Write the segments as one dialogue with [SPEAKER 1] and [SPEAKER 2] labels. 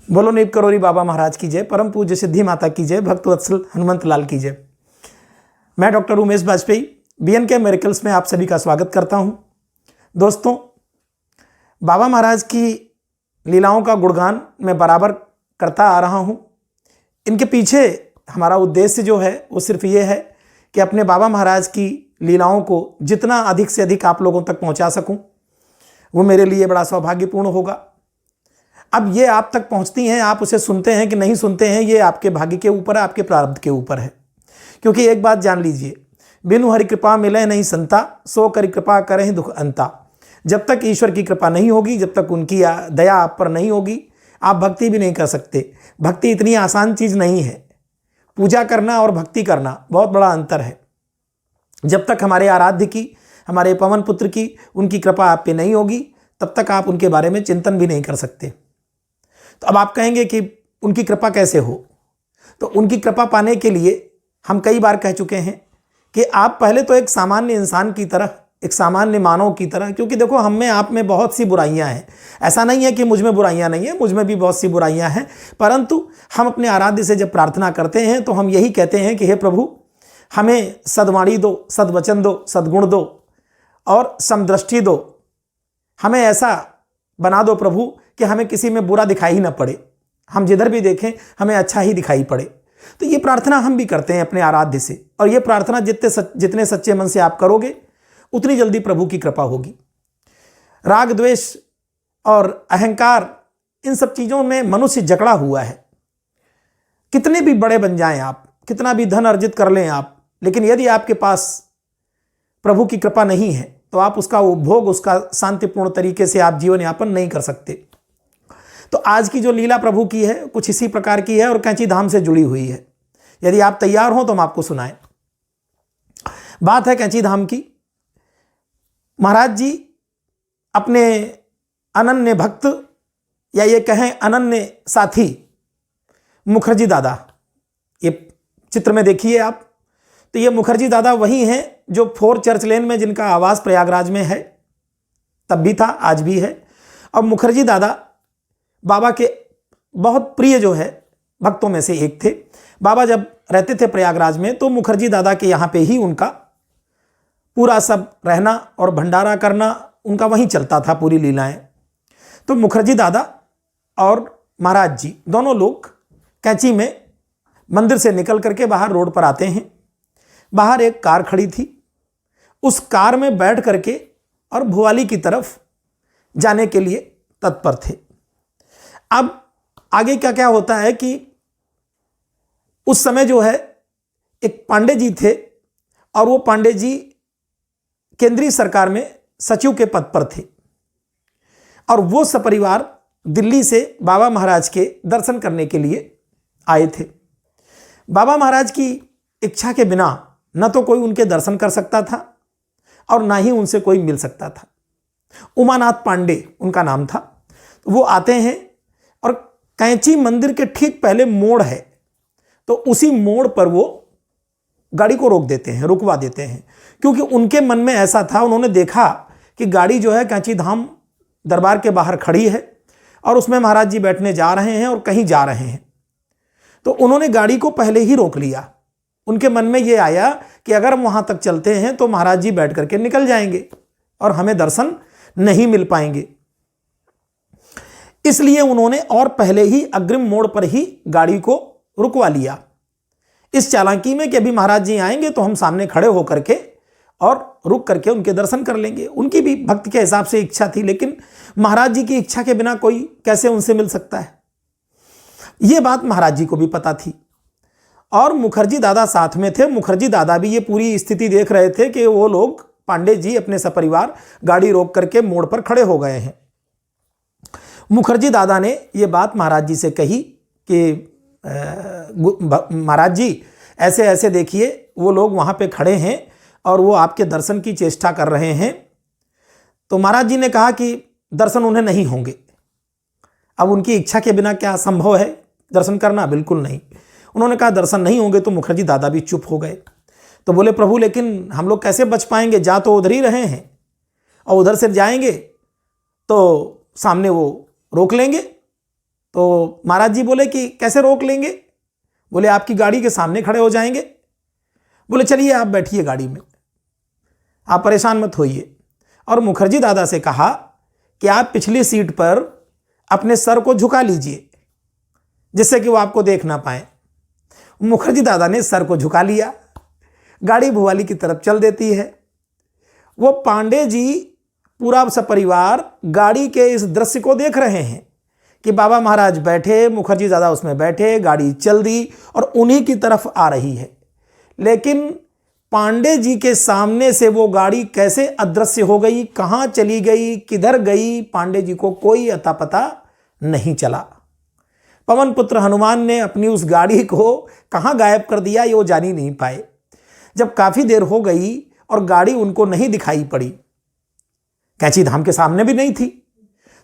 [SPEAKER 1] बोलो नीप करोरी बाबा महाराज की जय, परम पूज्य सिद्धि माता की जय, भक्त वत्सल हनुमंत लाल की जय। मैं doctor Umesh Bajpai BNK miracles में आप सभी का स्वागत करता हूं। दोस्तों, बाबा महाराज की लीलाओं का गुणगान मैं बराबर करता आ रहा हूं। इनके पीछे हमारा उद्देश्य जो है वो सिर्फ ये है कि अपने बाबा महाराज की लीलाओं को जितना अधिक से अधिक आप लोगों तक पहुंचा सकूं, वो मेरे लिए बड़ा सौभाग्यपूर्ण होगा। अब ये आप तक पहुंचती हैं, आप उसे सुनते हैं कि नहीं सुनते हैं, ये आपके भाग्य के ऊपर है, आपके प्रारब्ध के ऊपर है। क्योंकि एक बात जान लीजिए, बिनु हरि कृपा मिले नहीं संता, सो करि कृपा करें दुख अंता। जब तक ईश्वर की कृपा नहीं होगी, जब तक उनकी दया आप पर नहीं होगी, आप भक्ति भी नहीं कर सकते। भक्ति इतनी आसान चीज़ नहीं है। पूजा करना और भक्ति करना बहुत बड़ा अंतर है। जब तक हमारे आराध्य की, हमारे पवन पुत्र की, उनकी कृपा आप पे नहीं होगी, तब तक आप उनके बारे में चिंतन भी नहीं कर सकते। तो अब आप कहेंगे कि उनकी कृपा कैसे हो? तो उनकी कृपा पाने के लिए हम कई बार कह चुके हैं कि आप पहले तो एक सामान्य इंसान की तरह, एक सामान्य मानव की तरह, क्योंकि देखो हम में आप में बहुत सी बुराइयां हैं। ऐसा नहीं है कि मुझ में बुराइयां नहीं है, मुझ में भी बहुत सी बुराइयां हैं। परंतु हम अपने आराध्य से जब प्रार्थना करते हैं तो हम यही कहते हैं कि हे प्रभु, हमें सद्वाणी दो, सद्वचन दो, सद्गुण दो और समदृष्टि दो। हमें ऐसा बना दो प्रभु कि हमें किसी में बुरा दिखाई ही ना पड़े, हम जिधर भी देखें हमें अच्छा ही दिखाई पड़े। तो ये प्रार्थना हम भी करते हैं अपने आराध्य से, और ये प्रार्थना जितने सच्चे मन से आप करोगे उतनी जल्दी प्रभु की कृपा होगी। राग, द्वेष और अहंकार, इन सब चीज़ों में मनुष्य जकड़ा हुआ है। कितने भी बड़े बन जाएं आप, कितना भी धन अर्जित कर लें आप, लेकिन यदि आपके पास प्रभु की कृपा नहीं है तो आप उसका उपभोग, उसका शांतिपूर्ण तरीके से आप जीवन यापन नहीं कर सकते। तो आज की जो लीला प्रभु की है कुछ इसी प्रकार की है और कैंची धाम से जुड़ी हुई है। यदि आप तैयार हो तो हम आपको सुनाएं। बात है कैंची धाम की। महाराज जी अपने अनन्य भक्त, या ये कहें अनन्य साथी मुखर्जी दादा, ये चित्र में देखिए आप, तो ये मुखर्जी दादा वही हैं जो 4 चर्च लेन में, जिनका आवास प्रयागराज में है, तब भी था, आज भी है। और मुखर्जी दादा बाबा के बहुत प्रिय जो है भक्तों में से एक थे। बाबा जब रहते थे प्रयागराज में तो मुखर्जी दादा के यहाँ पे ही उनका पूरा सब रहना और भंडारा करना उनका वहीं चलता था, पूरी लीलाएं। तो मुखर्जी दादा और महाराज जी दोनों लोग कैंची में मंदिर से निकल करके बाहर रोड पर आते हैं। बाहर एक कार खड़ी थी, उस कार में बैठ करके और भुवाली की तरफ जाने के लिए तत्पर थे। अब आगे क्या क्या होता है कि उस समय जो है एक पांडे जी थे, और वो पांडे जी केंद्रीय सरकार में सचिव के पद पर थे, और वो सपरिवार दिल्ली से बाबा महाराज के दर्शन करने के लिए आए थे। बाबा महाराज की इच्छा के बिना न तो कोई उनके दर्शन कर सकता था और ना ही उनसे कोई मिल सकता था। उमानाथ पांडे उनका नाम था। वो आते हैं और कैंची मंदिर के ठीक पहले मोड़ है, तो उसी मोड़ पर वो गाड़ी को रोक देते हैं, रुकवा देते हैं, क्योंकि उनके मन में ऐसा था, उन्होंने देखा कि गाड़ी जो है कैंची धाम दरबार के बाहर खड़ी है और उसमें महाराज जी बैठने जा रहे हैं और कहीं जा रहे हैं। तो उन्होंने गाड़ी को पहले ही रोक लिया। उनके मन में ये आया कि अगर हम वहां तक चलते हैं तो महाराज जी बैठ करके निकल जाएंगे और हमें दर्शन नहीं मिल पाएंगे। इसलिए उन्होंने और पहले ही अग्रिम मोड़ पर ही गाड़ी को रुकवा लिया, इस चालाकी में कि अभी महाराज जी आएंगे तो हम सामने खड़े होकर के और रुक करके उनके दर्शन कर लेंगे। उनकी भी भक्त के हिसाब से इच्छा थी, लेकिन महाराज जी की इच्छा के बिना कोई कैसे उनसे मिल सकता है, ये बात महाराज जी को भी पता थी। और मुखर्जी दादा साथ में थे। मुखर्जी दादा भी ये पूरी स्थिति देख रहे थे कि वो लोग, पांडे जी अपने सपरिवार गाड़ी रोक करके मोड़ पर खड़े हो गए हैं। मुखर्जी दादा ने ये बात महाराज जी से कही कि महाराज जी ऐसे ऐसे देखिए, वो लोग वहाँ पे खड़े हैं और वो आपके दर्शन की चेष्टा कर रहे हैं। तो महाराज जी ने कहा कि दर्शन उन्हें नहीं होंगे। अब उनकी इच्छा के बिना क्या संभव है दर्शन करना? बिल्कुल नहीं। उन्होंने कहा दर्शन नहीं होंगे। तो मुखर्जी दादा भी चुप हो गए। तो बोले प्रभु, लेकिन हम लोग कैसे बच पाएंगे? जा तो उधर ही रहे हैं और उधर से जाएंगे तो सामने वो रोक लेंगे तो महाराज जी बोले कि कैसे रोक लेंगे? बोले आपकी गाड़ी के सामने खड़े हो जाएंगे। बोले चलिए आप बैठिए गाड़ी में, आप परेशान मत होइए। और मुखर्जी दादा से कहा कि आप पिछली सीट पर अपने सर को झुका लीजिए जिससे कि वो आपको देख ना पाए। मुखर्जी दादा ने सर को झुका लिया। गाड़ी भुवाली की तरफ चल देती है। वो पांडे जी पूरा सपरिवार गाड़ी के इस दृश्य को देख रहे हैं कि बाबा महाराज बैठे, मुखर्जी दादा उसमें बैठे, गाड़ी चल दी और उन्हीं की तरफ आ रही है। लेकिन पांडे जी के सामने से वो गाड़ी कैसे अदृश्य हो गई, कहाँ चली गई, किधर गई, पांडे जी को कोई अता पता नहीं चला। पवन पुत्र हनुमान ने अपनी उस गाड़ी को कहाँ गायब कर दिया ये वो जान ही नहीं पाए। जब काफ़ी देर हो गई और गाड़ी उनको नहीं दिखाई पड़ी, कैंची धाम के सामने भी नहीं थी,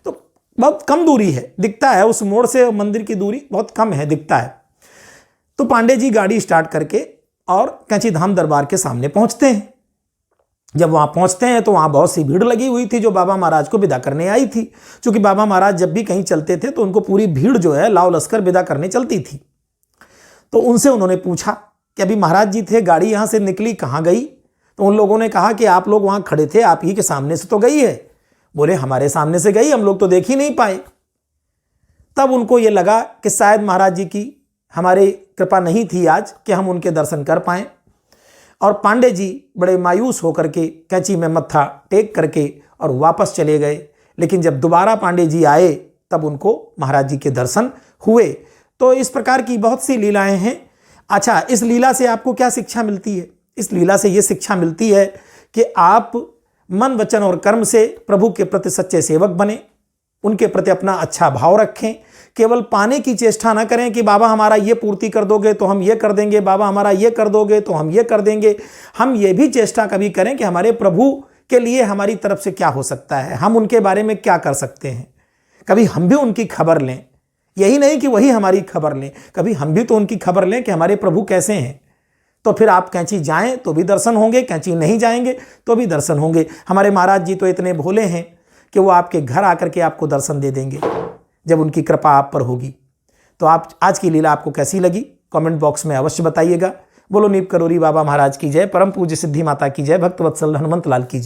[SPEAKER 1] तो बहुत कम दूरी है, दिखता है उस मोड़ से मंदिर की दूरी बहुत कम है, दिखता है। तो पांडे जी गाड़ी स्टार्ट करके और कैंची धाम दरबार के सामने पहुंचते हैं। जब वहां पहुंचते हैं तो वहां बहुत सी भीड़ लगी हुई थी जो बाबा महाराज को विदा करने आई थी। क्योंकि बाबा महाराज जब भी कहीं चलते थे तो उनको पूरी भीड़ जो है लाव लश्कर विदा करने चलती थी। तो उनसे उन्होंने पूछा कि अभी महाराज जी थे, गाड़ी यहां से निकली, कहाँ गई? तो उन लोगों ने कहा कि आप लोग वहां खड़े थे, आप ही के सामने से तो गई है। बोले हमारे सामने से गई, हम लोग तो देख ही नहीं पाए। तब उनको ये लगा कि शायद महाराज जी की हमारे कृपा नहीं थी आज कि हम उनके दर्शन कर पाएं। और पांडे जी बड़े मायूस होकर के कैंची में मत्था टेक करके और वापस चले गए। लेकिन जब दोबारा पांडे जी आए तब उनको महाराज जी के दर्शन हुए। तो इस प्रकार की बहुत सी लीलाएं हैं। अच्छा, इस लीला से आपको क्या शिक्षा मिलती है? इस लीला से ये शिक्षा मिलती है कि आप मन, वचन और कर्म से प्रभु के प्रति सच्चे सेवक बने, उनके प्रति अपना अच्छा भाव रखें। केवल पाने की चेष्टा ना करें कि बाबा हमारा ये पूर्ति कर दोगे तो हम ये कर देंगे, बाबा हमारा ये कर दोगे तो हम ये कर देंगे। हम ये भी चेष्टा कभी करें कि हमारे प्रभु के लिए हमारी तरफ से क्या हो सकता है, हम उनके बारे में क्या कर सकते हैं। कभी हम भी उनकी खबर लें, यही नहीं कि वही हमारी खबर लें, कभी हम भी तो उनकी खबर लें कि हमारे प्रभु कैसे हैं। तो फिर आप कैंची जाएं तो भी दर्शन होंगे, कैंची नहीं जाएंगे तो भी दर्शन होंगे। हमारे महाराज जी तो इतने भोले हैं कि वो आपके घर आकर के आपको दर्शन दे देंगे जब उनकी कृपा आप पर होगी। तो आप आज की लीला आपको कैसी लगी कमेंट बॉक्स में अवश्य बताइएगा। बोलो नीप करोरी बाबा महाराज की जय, परम पूज्य सिद्धि माता की जय, भक्त वत्सल हनुमंत लाल की जय।